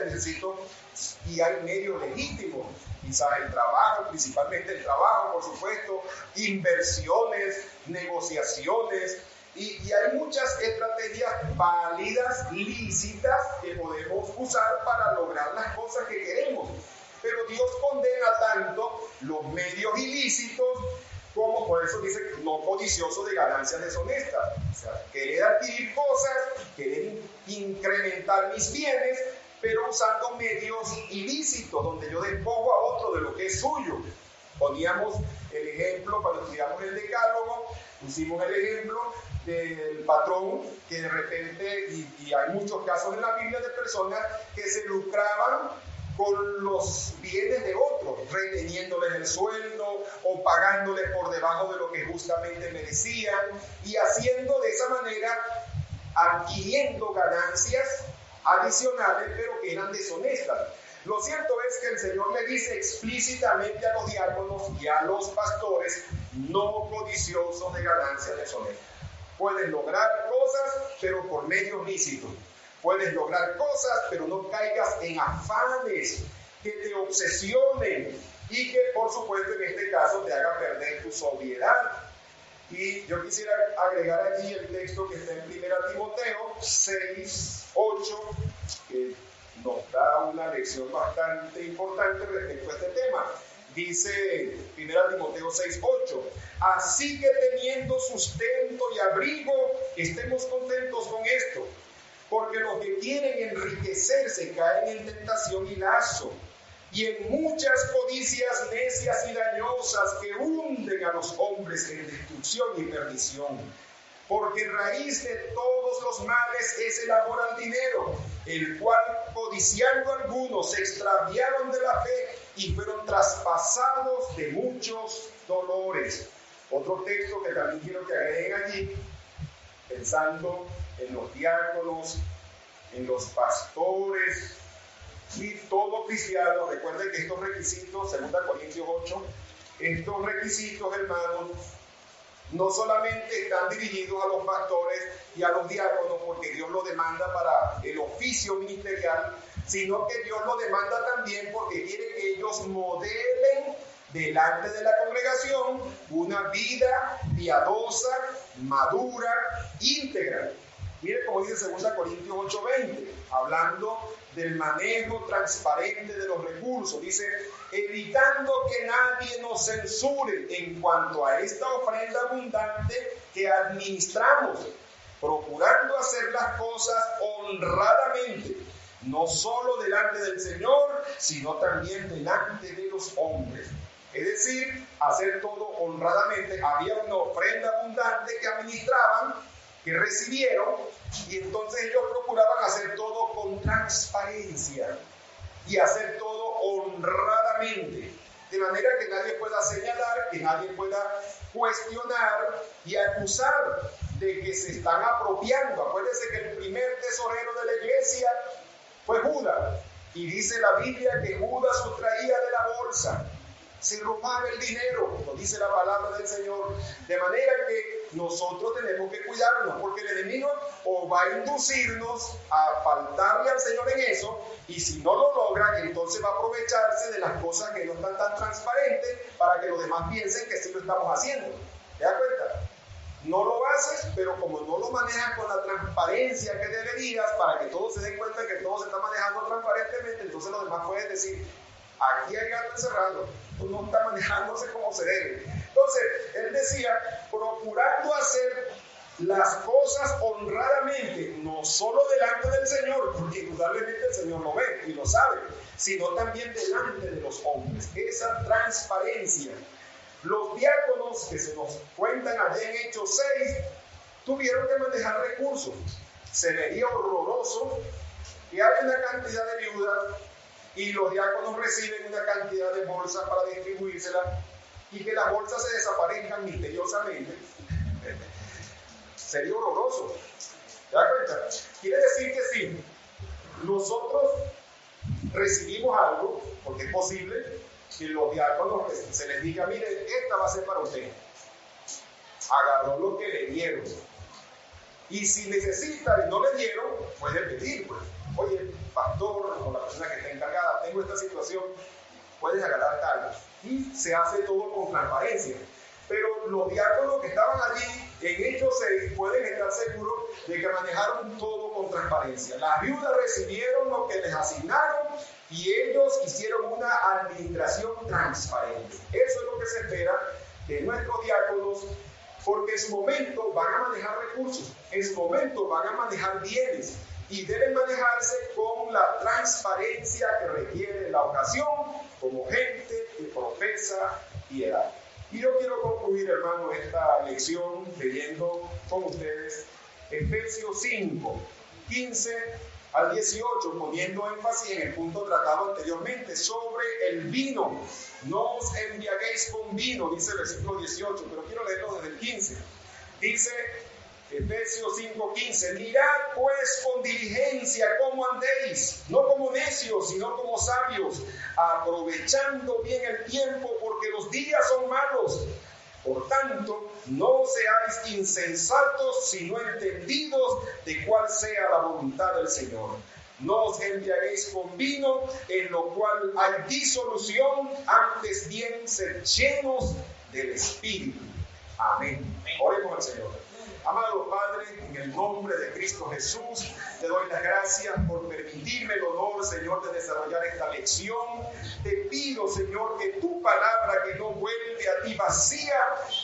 y hay medios legítimos, quizás el trabajo, principalmente el trabajo, por supuesto, inversiones, negociaciones, y hay muchas estrategias válidas, lícitas, que podemos usar para lograr las cosas que queremos. Pero Dios condena tanto los medios ilícitos, como por eso dice no codicioso de ganancias deshonestas. O sea, querer adquirir cosas, querer incrementar mis bienes, pero usando medios ilícitos, donde yo despojo a otro de lo que es suyo. Poníamos el ejemplo, cuando estudiamos el decálogo, pusimos el ejemplo del patrón que de repente, y hay muchos casos en la Biblia de personas que se lucraban con los bienes de otros, reteniéndoles el sueldo o pagándoles por debajo de lo que justamente merecían, y haciendo de esa manera, adquiriendo ganancias adicionales, pero que eran deshonestas. Lo cierto es que el Señor le dice explícitamente a los diáconos y a los pastores, no codiciosos de ganancias deshonestas. Puedes lograr cosas, pero por medios lícitos. Puedes lograr cosas, pero no caigas en afanes que te obsesionen y que, por supuesto, en este caso te haga perder tu sobriedad. Y yo quisiera agregar aquí el texto que está en 1 Timoteo 6, 8, que nos da una lección bastante importante respecto a este tema. Dice 1 Timoteo 6, 8, así que teniendo sustento y abrigo, estemos contentos con esto, porque los que quieren enriquecerse caen en tentación y lazo, y en muchas codicias necias y dañosas que hunden a los hombres en destrucción y perdición. Porque raíz de todos los males es el amor al dinero, el cual, codiciando algunos, se extraviaron de la fe y fueron traspasados de muchos dolores. Otro texto que también quiero que agreguen allí, pensando en los diáconos, en los pastores y todo cristiano. Recuerden que estos requisitos, 2 Corintios 8, estos requisitos, hermanos, no solamente están dirigidos a los pastores y a los diáconos porque Dios lo demanda para el oficio ministerial, sino que Dios lo demanda también porque quiere que ellos modelen delante de la congregación una vida piadosa, madura, íntegra. Mire cómo dice 2 Corintios 8:20, hablando del manejo transparente de los recursos. Dice, evitando que nadie nos censure en cuanto a esta ofrenda abundante que administramos, procurando hacer las cosas honradamente, no solo delante del Señor, sino también delante de los hombres. Es decir, hacer todo honradamente. Había una ofrenda abundante que administraban, que recibieron, y entonces ellos procuraban hacer todo con transparencia y hacer todo honradamente, de manera que nadie pueda señalar, que nadie pueda cuestionar y acusar de que se están apropiando. Acuérdense que el primer tesorero de la iglesia fue Judas, y dice la Biblia que Judas sustraía de la bolsa, se robaba el dinero, nos dice la palabra del Señor. De manera que nosotros tenemos que cuidarnos, porque el enemigo o va a inducirnos a faltarle al Señor en eso, y si no lo logra, entonces va a aprovecharse de las cosas que no están tan transparentes para que los demás piensen que sí lo estamos haciendo. ¿Te das cuenta? No lo haces, pero como no lo manejas con la transparencia que deberías, para que todos se den cuenta que todo se está manejando transparentemente, entonces los demás pueden decir, aquí hay gato encerrado, tú no estás manejándose como se debe. Entonces, él decía, procurando hacer las cosas honradamente, no solo delante del Señor, porque indudablemente el Señor lo ve y lo sabe, sino también delante de los hombres. Esa transparencia. Los diáconos que se nos cuentan allí en Hechos 6 tuvieron que manejar recursos. Se vería horroroso que haya una cantidad de viudas y los diáconos reciben una cantidad de bolsas para distribuírselas y que las bolsas se desaparezcan misteriosamente. Sería horroroso. ¿Te das cuenta? Quiere decir que si nosotros recibimos algo, porque es posible que los diáconos se les diga, mire, esta va a ser para usted. Agarró lo que le dieron. Y si necesita y no le dieron, puede pedir, pues, oye, pastor o la persona que está encargada, tengo esta situación, puedes agarrar tal. Y se hace todo con transparencia. Pero los diáconos que estaban allí en Hechos 6 pueden estar seguros de que manejaron todo con transparencia. Las viudas recibieron lo que les asignaron y ellos hicieron una administración transparente. Eso es lo que se espera de nuestros diáconos, porque en su momento van a manejar recursos, en su momento van a manejar bienes y deben manejarse con la transparencia que requiere la ocasión, como gente que profesa piedad. Y yo quiero concluir, hermano, esta lección leyendo con ustedes Efesios 5, 15 al 18, poniendo énfasis en el punto tratado anteriormente sobre el vino. No os embriaguéis con vino, dice el versículo 18, pero quiero leerlo desde el 15. Dice Efesios 5:15, mirad pues con diligencia cómo andéis, no como necios, sino como sabios, aprovechando bien el tiempo, porque los días son malos. Por tanto, no seáis insensatos, sino entendidos de cuál sea la voluntad del Señor. No os embriaguéis con vino, en lo cual hay disolución, antes bien sed llenos del Espíritu. Amén. Oremos al Señor. Amado Padre, en el nombre de Cristo Jesús, te doy las gracias por permitirme el honor, Señor, de desarrollar esta lección. Te pido, Señor, que tu palabra, que no vuelve a ti vacía,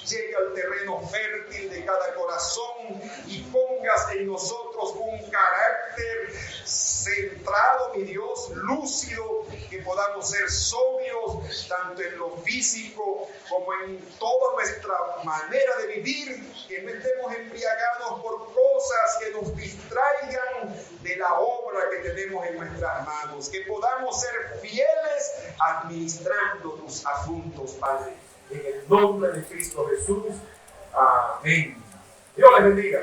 llegue al terreno fértil de cada corazón y pongas en nosotros un carácter centrado, mi Dios, lúcido, que podamos ser sobrios, tanto en lo físico como en toda nuestra manera de vivir, que no estemos embriagados por cosas que nos distraigan de la obra que tenemos en nuestras manos, que podamos ser fieles administrando tus asuntos, Padre. En el nombre de Cristo Jesús. Amén. Dios les bendiga.